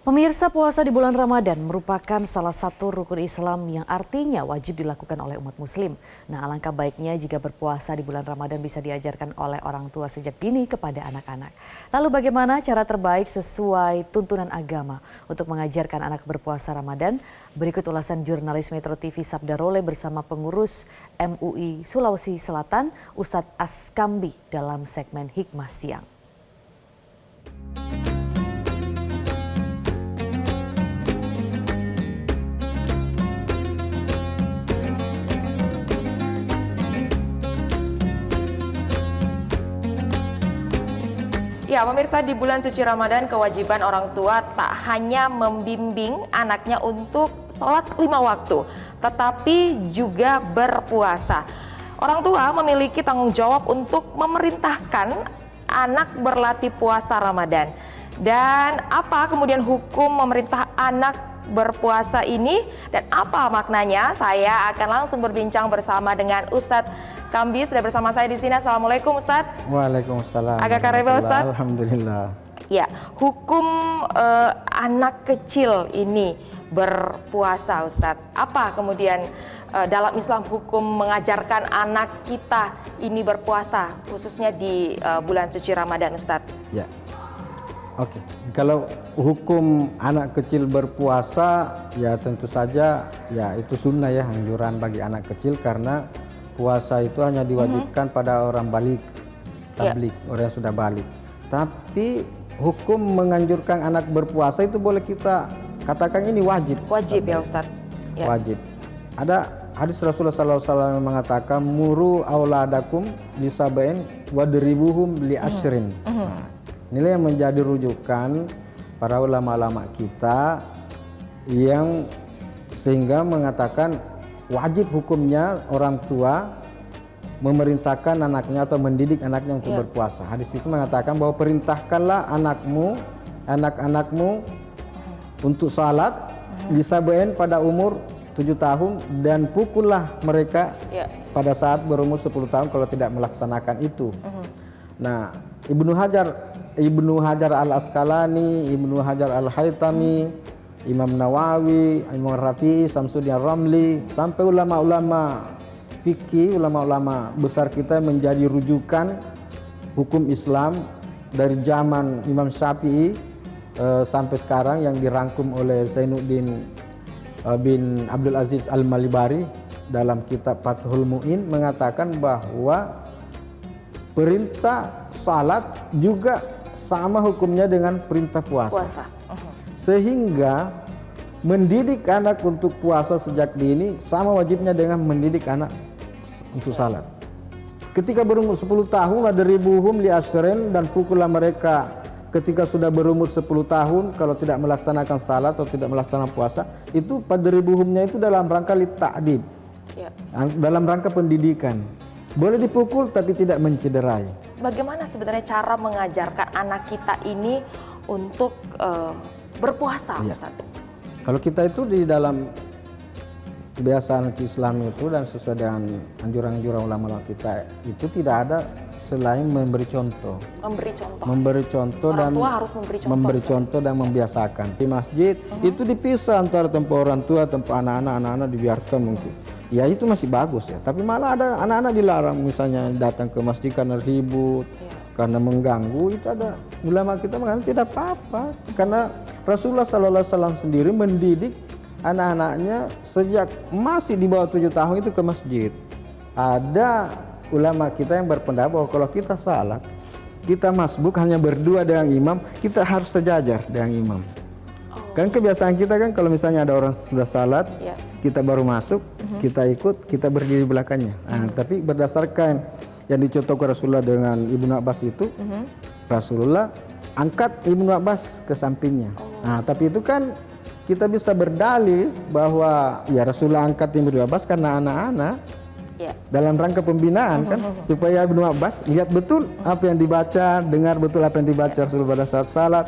Pemirsa, puasa di bulan Ramadan merupakan salah satu rukun Islam yang artinya wajib dilakukan oleh umat muslim. Nah, alangkah baiknya jika berpuasa di bulan Ramadan bisa diajarkan oleh orang tua sejak dini kepada anak-anak. Lalu bagaimana cara terbaik sesuai tuntunan agama untuk mengajarkan anak berpuasa Ramadan? Berikut ulasan jurnalis Metro TV Sabda Role bersama pengurus MUI Sulawesi Selatan, Ustadz Askambi dalam segmen Hikmah Siang. Ya, pemirsa, di bulan suci Ramadan kewajiban orang tua tak hanya membimbing anaknya untuk sholat 5 waktu, tetapi juga berpuasa. Orang tua memiliki tanggung jawab untuk memerintahkan anak berlatih puasa Ramadan. Dan apa kemudian hukum memerintah anak berpuasa ini dan apa maknanya? Saya akan langsung berbincang bersama dengan Ustadz Kambi, sudah bersama saya di sini. Assalamualaikum Ustadz. Waalaikumsalam. Agak kareba Ustadz. Alhamdulillah. Ya, hukum anak kecil ini berpuasa Ustadz. Apa kemudian dalam Islam hukum mengajarkan anak kita ini berpuasa khususnya di bulan suci Ramadan Ustadz? Ya. Oke. Kalau hukum anak kecil berpuasa ya tentu saja ya itu sunnah ya, anjuran bagi anak kecil karena puasa itu hanya diwajibkan pada orang balik, tablik, orang yang sudah balik. Tapi hukum menganjurkan anak berpuasa itu boleh kita katakan ini wajib. Wajib ya Ustadz? Ya. Wajib. Ada hadis Rasulullah SAW yang mengatakan muru auladakum lisabain wadribuhum li asyrin. Nah, inilah yang menjadi rujukan para ulama-ulama kita yang sehingga mengatakan wajib hukumnya orang tua memerintahkan anaknya atau mendidik anaknya untuk berpuasa. Hadis itu mengatakan bahwa perintahkanlah anak-anakmu untuk salat lisabain pada umur 7 tahun dan pukullah mereka pada saat berumur 10 tahun kalau tidak melaksanakan itu. Nah, Ibnu Hajar Al-Asqalani, Ibnu Hajar Al-Haytami, Imam Nawawi, Imam Rafi'i, Samsuddin Ramli, sampai ulama-ulama fikih, ulama-ulama besar kita menjadi rujukan hukum Islam dari zaman Imam Syafi'i sampai sekarang yang dirangkum oleh Zainuddin bin Abdul Aziz Al-Malibari dalam kitab Fathul Mu'in mengatakan bahwa perintah salat juga sama hukumnya dengan perintah puasa. Sehingga mendidik anak untuk puasa sejak dini sama wajibnya dengan mendidik anak untuk salat. Ketika berumur 10 tahun wadribuhum li asyrin dan pukullah mereka ketika sudah berumur 10 tahun kalau tidak melaksanakan salat atau tidak melaksanakan puasa, itu wadribuhumnya itu dalam rangka li ta'dib. Dalam rangka pendidikan. Boleh dipukul tapi tidak mencederai. Bagaimana sebenarnya cara mengajarkan anak kita ini untuk berpuasa, Ustaz? Kalau kita itu di dalam kebiasaan Islam itu dan sesuai dengan anjuran-anjuran ulama kita itu tidak ada selain memberi contoh. Memberi contoh dan tua harus memberi contoh dan membiasakan. Di masjid itu dipisah antara tempat orang tua, tempat anak-anak dibiarkan mungkin. Ya itu masih bagus ya. Tapi malah ada anak-anak dilarang misalnya datang ke masjid karena ribut, karena mengganggu. Itu ada ulama kita mengatakan tidak apa-apa karena Rasulullah SAW sendiri mendidik anak-anaknya sejak masih di bawah 7 tahun itu ke masjid. Ada ulama kita yang berpendapat bahwa kalau kita salat, kita masbuk hanya berdua dengan imam, kita harus sejajar dengan imam. Kan kebiasaan kita kan kalau misalnya ada orang sudah salat, kita baru masuk, kita ikut, kita berdiri di belakangnya. Nah, tapi berdasarkan yang dicontohkan Rasulullah dengan Ibnu Abbas itu, Rasulullah angkat Ibnu Abbas ke sampingnya. Nah, tapi itu kan kita bisa berdalil bahwa ya Rasulullah angkat Ibnu Abbas karena anak-anak dalam rangka pembinaan kan, supaya Ibnu Abbas lihat betul apa yang dibaca, dengar betul apa yang dibaca Rasulullah pada saat salat,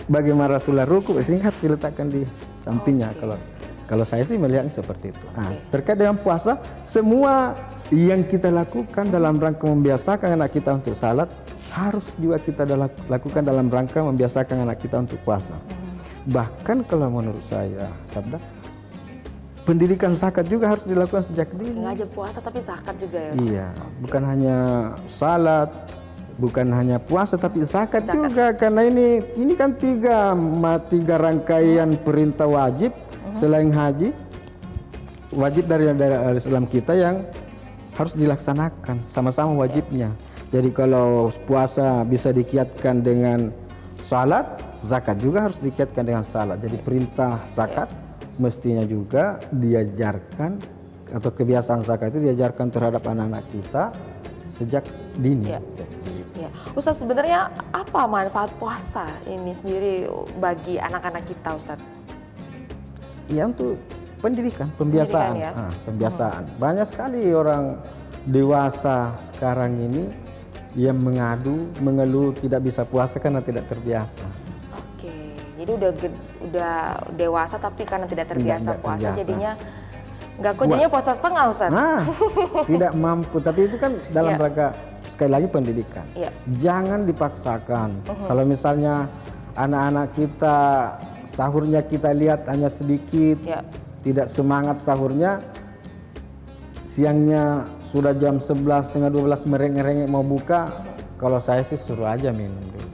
bagaimana Rasulullah ruku, singkat diletakkan di sampingnya. Kalau saya sih melihatnya seperti itu. Nah, terkait dengan puasa, semua yang kita lakukan dalam rangka membiasakan anak kita untuk salat harus juga kita lakukan dalam rangka membiasakan anak kita untuk puasa. Bahkan kalau menurut saya, Sabda, pendidikan zakat juga harus dilakukan sejak dini. Ngajak puasa tapi zakat juga ya. Iya, bukan hanya salat, bukan hanya puasa, tapi zakat juga. Karena ini kan tiga rangkaian perintah wajib selain haji, wajib dari Islam kita yang harus dilaksanakan sama-sama wajibnya. Jadi kalau puasa bisa dikiatkan dengan salat, zakat juga harus dikiatkan dengan salat. Jadi perintah zakat mestinya juga diajarkan, atau kebiasaan zakat itu diajarkan terhadap anak-anak kita sejak dini. Ya. Ustadz, sebenarnya apa manfaat puasa ini sendiri bagi anak-anak kita, Ustadz? Ya, untuk pendidikan, pembiasaan. Pendidikan, ya? Pembiasaan. Banyak sekali orang dewasa sekarang ini yang mengeluh tidak bisa puasa karena tidak terbiasa. Oke, jadi udah dewasa tapi karena tidak terbiasa puasa jadinya nggak kok, jadinya puasa setengah, Ustadz. Tidak mampu. Tapi itu kan dalam rangka sekali lagi pendidikan. Jangan dipaksakan. Kalau misalnya anak-anak kita sahurnya kita lihat hanya sedikit, tidak semangat sahurnya, siangnya sudah jam 11, setengah 12 merengek-rengek mau buka, kalau saya sih suruh aja minum dulu.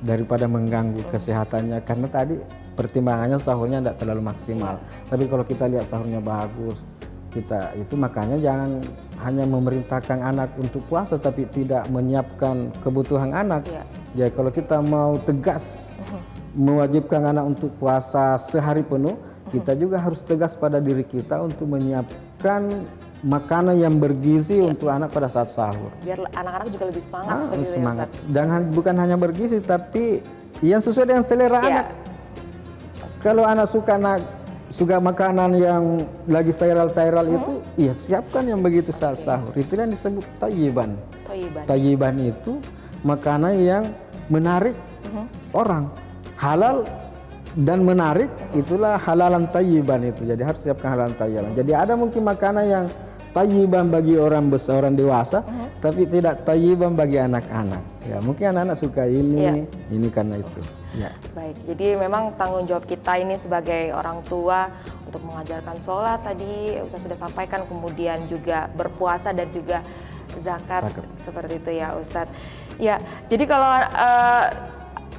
Daripada mengganggu kesehatannya, karena tadi pertimbangannya sahurnya tidak terlalu maksimal. Tapi kalau kita lihat sahurnya bagus, kita itu makanya jangan hanya memerintahkan anak untuk puasa tapi tidak menyiapkan kebutuhan anak. Ya kalau kita mau tegas mewajibkan anak untuk puasa sehari penuh, kita juga harus tegas pada diri kita untuk menyiapkan makanan yang bergizi untuk anak pada saat sahur. Biar anak-anak juga lebih semangat seperti itu. Semangat. Bukan hanya bergizi tapi yang sesuai dengan selera anak. Kalau anak suka makanan yang lagi viral itu, siapkan yang begitu saat sahur. Itu yang disebut thayyiban. Thayyiban itu makanan yang menarik orang. Halal dan menarik, itulah halalan thayyiban itu. Jadi harus siapkan halalan thayyiban. Jadi ada mungkin makanan yang thayyiban bagi orang besar, orang dewasa, tapi tidak thayyiban bagi anak-anak. Ya, mungkin anak-anak suka ini karena itu. Ya. Baik, jadi memang tanggung jawab kita ini sebagai orang tua untuk mengajarkan sholat tadi Ustaz sudah sampaikan, kemudian juga berpuasa dan juga zakat. Seperti itu ya Ustadz. Ya, jadi kalau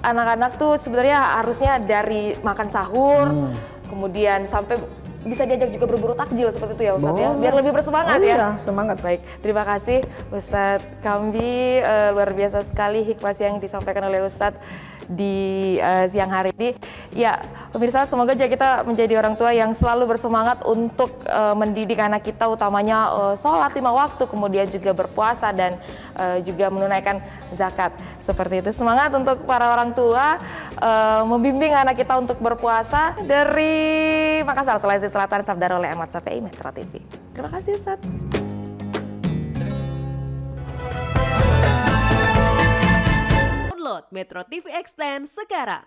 anak-anak tuh sebenarnya harusnya dari makan sahur, kemudian sampai bisa diajak juga berburu takjil seperti itu ya Ustadz ya, biar lebih bersemangat ya. Iya, semangat. Baik, terima kasih Ustadz Kambi, luar biasa sekali hikmah yang disampaikan oleh Ustadz di siang hari ini. Ya, pemirsa, semoga aja kita menjadi orang tua yang selalu bersemangat untuk mendidik anak kita, utamanya sholat 5 waktu, kemudian juga berpuasa dan juga menunaikan zakat. Seperti itu, semangat untuk para orang tua membimbing anak kita untuk berpuasa. Dari Makassar, Sulawesi Selatan, Sabda oleh Ahmad Safei, Metro TV. Terima kasih Ustadz. Download Metro TV Extend sekarang.